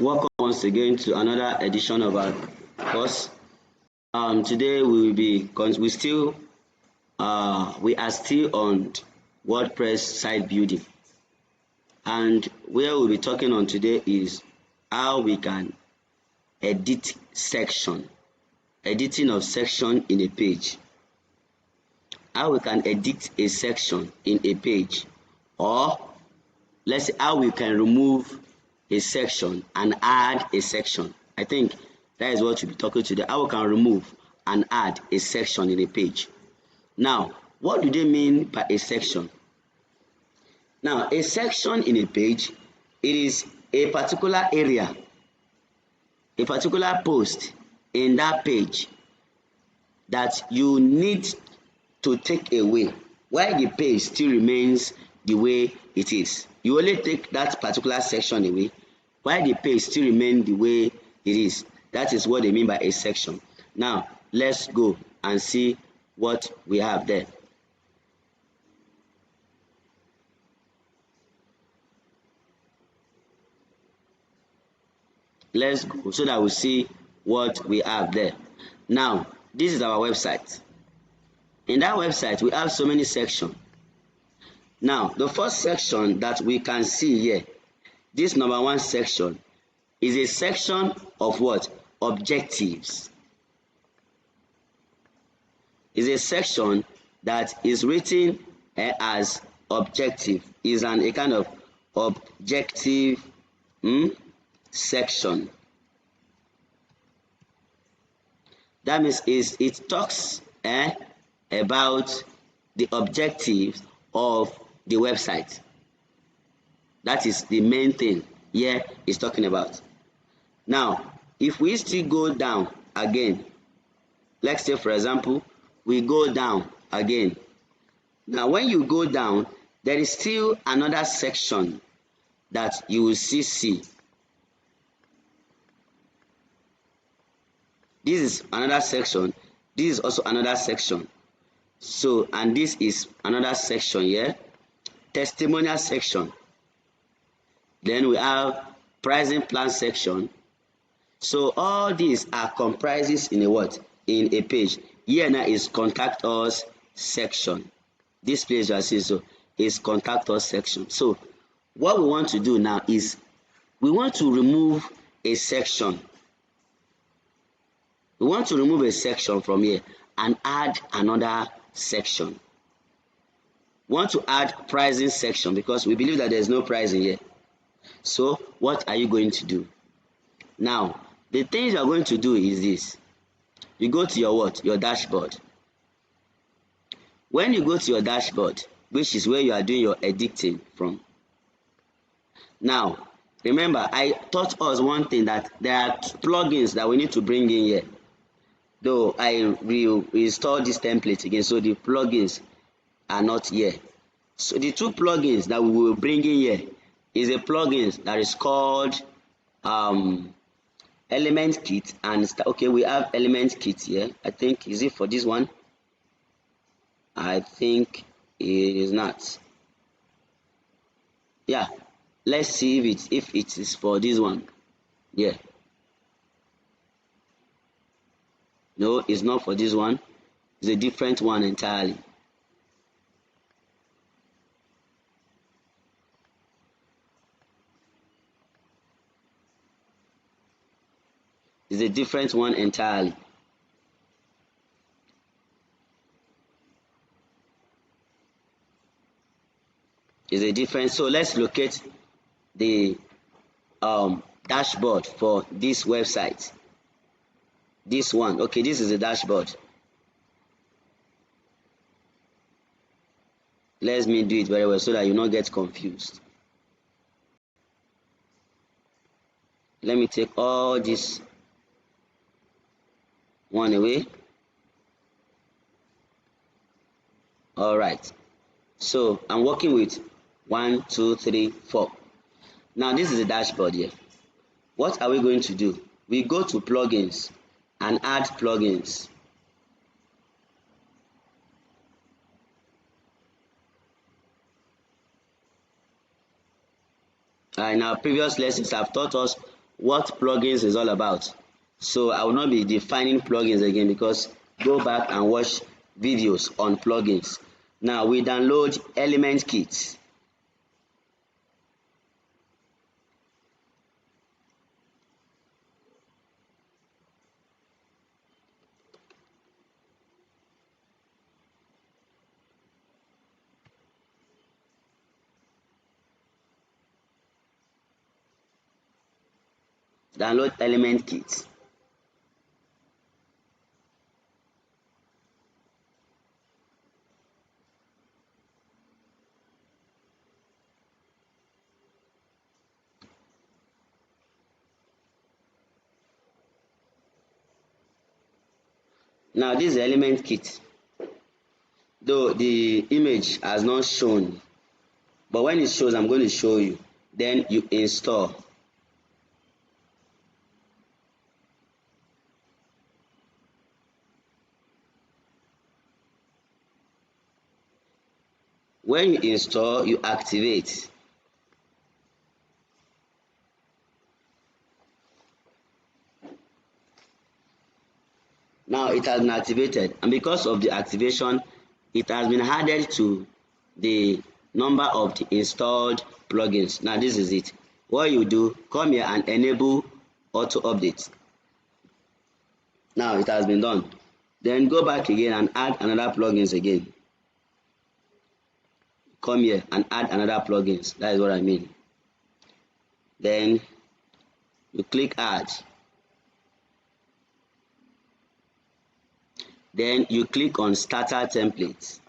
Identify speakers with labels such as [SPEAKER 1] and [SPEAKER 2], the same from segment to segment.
[SPEAKER 1] Welcome once again to another edition of our course. Today we are still on WordPress site building, and where we'll be talking on today is how we can edit editing of section in a page. How we can edit a section in a page, or let's say how we can remove a section and add a section. I think that is what we'll be talking today. How we can remove and add a section in a page. Now, what do they mean by a section? Now, a section in a page, it is a particular area, a particular post in that page that you need to take away while the page still remains the way it is. You only take that particular section away while the page still remains the way it is. That is what they mean by a section. Now, let's go and see what we have there. Let's go so that we see what we have there. Now, this is our website. In that website, we have so many sections. Now, the first section that we can see here, this number 1 section, is a section of what? Objectives. Is a section that is written as objective. Is a kind of objective section. That means it talks about the objectives of the website. That is the main thing here is talking about. Now, if we still go down again, let's say for example, we go down again. Now, when you go down, there is still another section that you will see. This is another section. This is also another section. So, and this is another section here. Testimonial section. Then we have pricing plan section. So all these are comprises in a what? In a page. Here now is contact us section. This place you are seeing so is contact us section. So what we want to do now is we want to remove a section. We want to remove a section from here and add another section. We want to add pricing section because we believe that there is no pricing here. So what are you going to do? Now, the things you are going to do is this. You go to your what? Your dashboard. When you go to your dashboard, which is where you are doing your editing from. Now, remember, I taught us one thing, that there are plugins that we need to bring in here. Though I will install this template again, so the plugins are not here. So the 2 plugins that we will bring in here is a plugin that is called Element Kit, and okay, we have Element Kit here. I think, is it for this one? I think it is not. Yeah, let's see if it is for this one. Yeah. No, it's not for this one. It's a different one entirely. It's a different one entirely. It's a different. So let's locate the dashboard for this website. This one. Okay, this is the dashboard. Let me do it very well so that you not get confused. Let me take all this one away. All right. So I'm working with 1, 2, 3, 4. Now this is the dashboard here. What are we going to do? We go to plugins and add plugins. In our previous lessons, I've taught us what plugins is all about. So I will not be defining plugins again, because go back and watch videos on plugins. Now we download element kit. Download element kit. Now this is the element kit, though the image has not shown, but when it shows, I'm going to show you. Then you install. When you install, you activate. Now it has been activated, and because of the activation, it has been added to the number of the installed plugins. Now this is it. What you do, come here and enable auto update. Now it has been done. Then go back again and add another plugins again. Come here and add another plugins. That is what I mean. Then you click add. Then you click on starter template.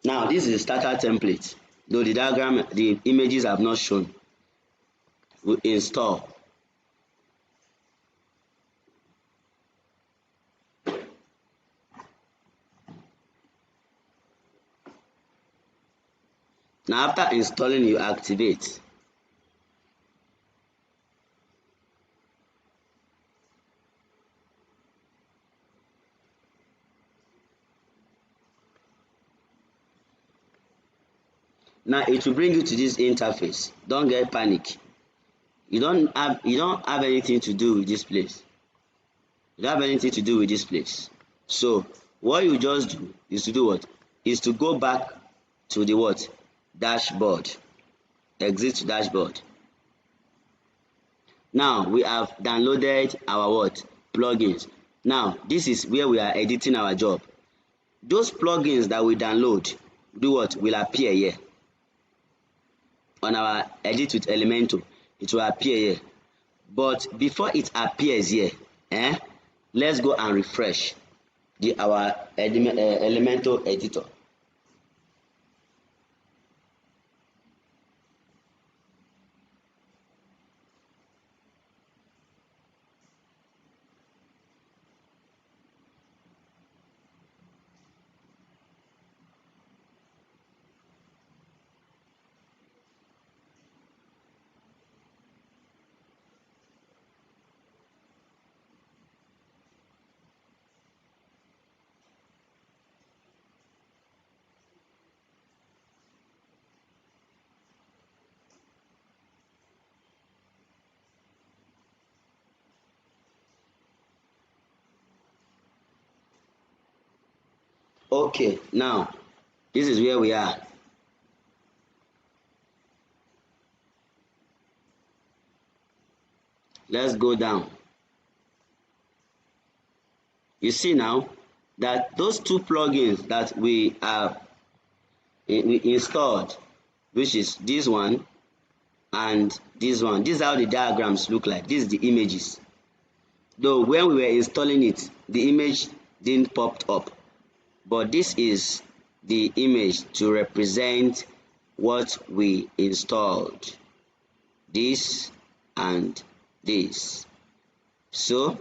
[SPEAKER 1] Now this is the starter template, though the diagram, the images have not shown. We install. Now after installing, you activate. Now it will bring you to this interface. Don't get panic. You don't have anything to do with this place. You don't have anything to do with this place. So what you just do is to do what? Is to go back to the what? Dashboard. Exit to dashboard. Now we have downloaded our what? Plugins. Now this is where we are editing our job. Those plugins that we download, do what? Will appear here. On our edit with Elementor, it will appear here. But before it appears here, let's go and refresh our Elementor editor. Okay, now this is where we are. Let's go down. You see now that those two plugins that we installed, which is this one and this one, this is how the diagrams look like. This is the images. Though when we were installing it, the image didn't pop up, but this is the image to represent what we installed, this and this. So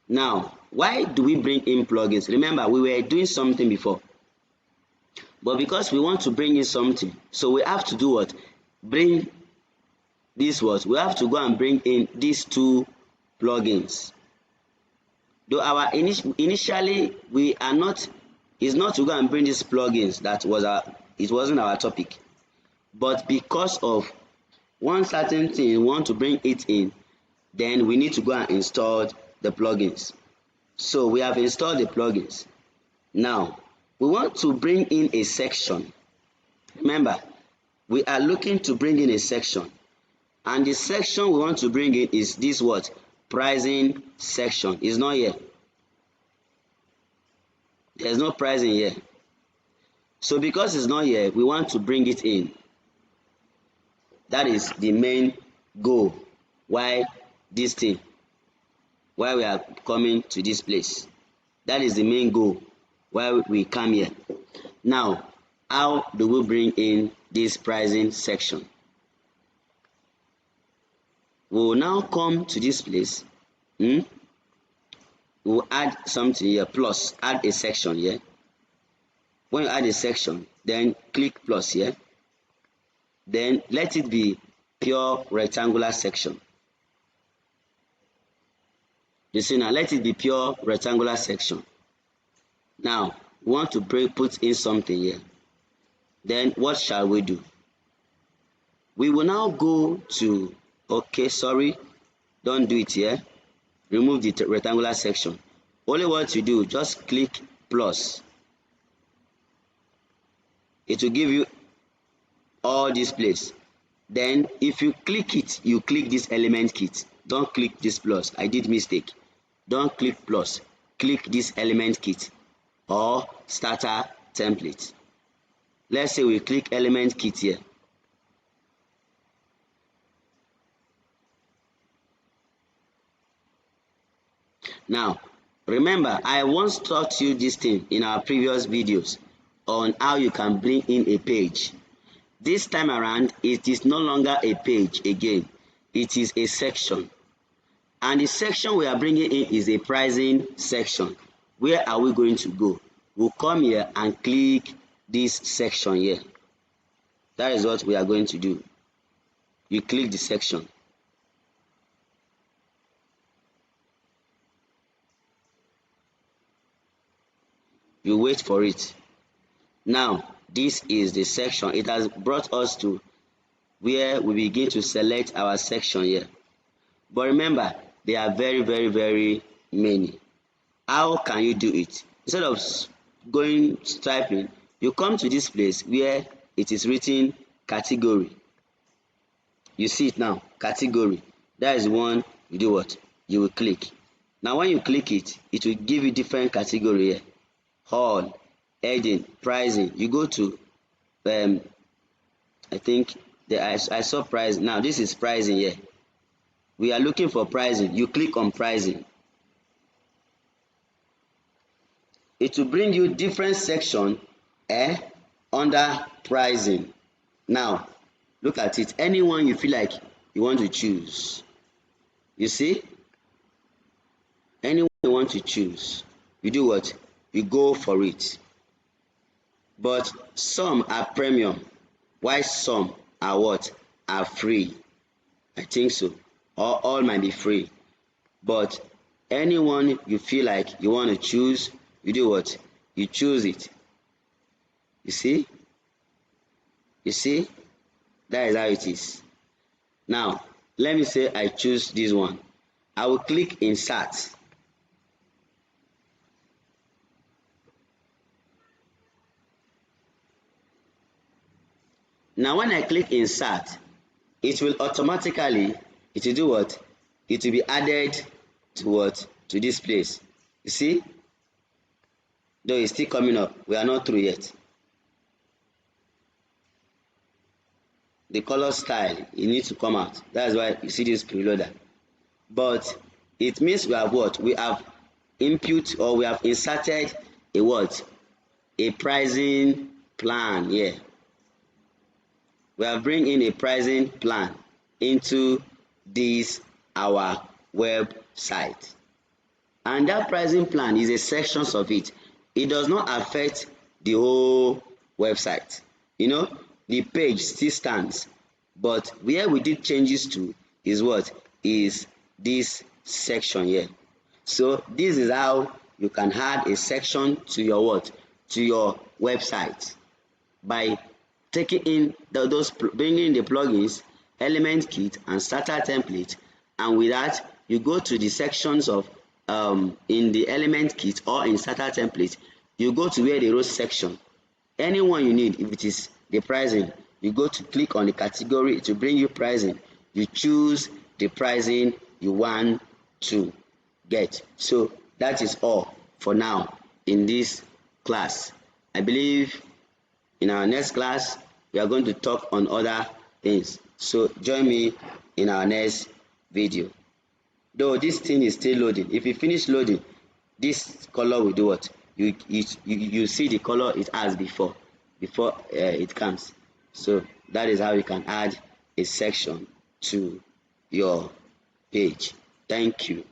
[SPEAKER 1] Now, why do we bring in plugins? Remember, we were doing something before, but because we want to bring in something, so we have to do what? Bring this what? We have to go and bring in these two plugins. Though our initially we are not, is not to go and bring these plugins. That was it wasn't our topic. But because of one certain thing we want to bring it in, then we need to go and install the plugins. So we have installed the plugins. Now we want to bring in a section. Remember, we are looking to bring in a section, and the section we want to bring in is this what? Pricing section. Is not here. There's no pricing here. So because it's not here, we want to bring it in. That is the main goal why this thing, why we are coming to this place. That is the main goal why we come here. Now, how do we bring in this pricing section? We will now come to this place. We will add something here, plus add a section here. When you add a section, then click plus here. Then let it be pure rectangular section. You see now, let it be pure rectangular section. Now, we want to put in something here. Then what shall we do? We will now go to, okay, sorry, don't do it here. Remove the rectangular section. Only what you do, just click plus. It will give you all this place. Then if you click it, you click this element kit. Don't click this plus. I did mistake. Don't click plus. Click this element kit or starter template. Let's say we click element kit here. Now, remember, I once taught you this thing in our previous videos on how you can bring in a page. This time around, it is no longer a page again. It is a section. And the section we are bringing in is a pricing section. Where are we going to go? We'll come here and click this section here. That is what we are going to do. You click the section. You wait for it. Now, this is the section. It has brought us to where we begin to select our section here. But remember, there are very many. How can you do it? Instead of going typing, you come to this place where it is written category. You see it now, category. That is one. You do what? You will click. Now when you click it, it will give you different category here. Haul, heading, pricing. You go to I think I saw price. Now this is pricing here. We are looking for pricing. You click on pricing. It will bring you different section under pricing. Now look at it. Anyone you feel like you want to choose. You see? Anyone you want to choose. You do what? You go for it. But some are premium, while some are what? Are free. I think so. Or all might be free. But anyone you feel like you want to choose, you do what? You choose it. You see? You see? That is how it is. Now, let me say I choose this one. I will click insert. Now when I click insert, it will automatically, it will do what? It will be added to what? To this place. You see? Though it's still coming up. We are not through yet. The color style, it needs to come out. That's why you see this preloader. But it means we have what? We have input, or we have inserted a what? A pricing plan here. We have bring in a pricing plan into this our website. and that pricing plan is a sections of it. It does not affect the whole website. You know, the page still stands, but where we did changes to is what is this section here. So this is how you can add a section to your what, to your website, by taking in those bringing the plugins, element kit and starter template, and with that you go to the sections of in the element kit or in starter template, you go to where they wrote section, any one you need. If it is the pricing, you go to click on the category to bring you pricing, you choose the pricing you want to get. So that is all for now in this class. I believe in our next class we are going to talk on other things, so join me in our next video. Though this thing is still loading, if it finish loading, this color will do what, you see the color it has before it comes. So that is how you can add a section to your page. Thank you.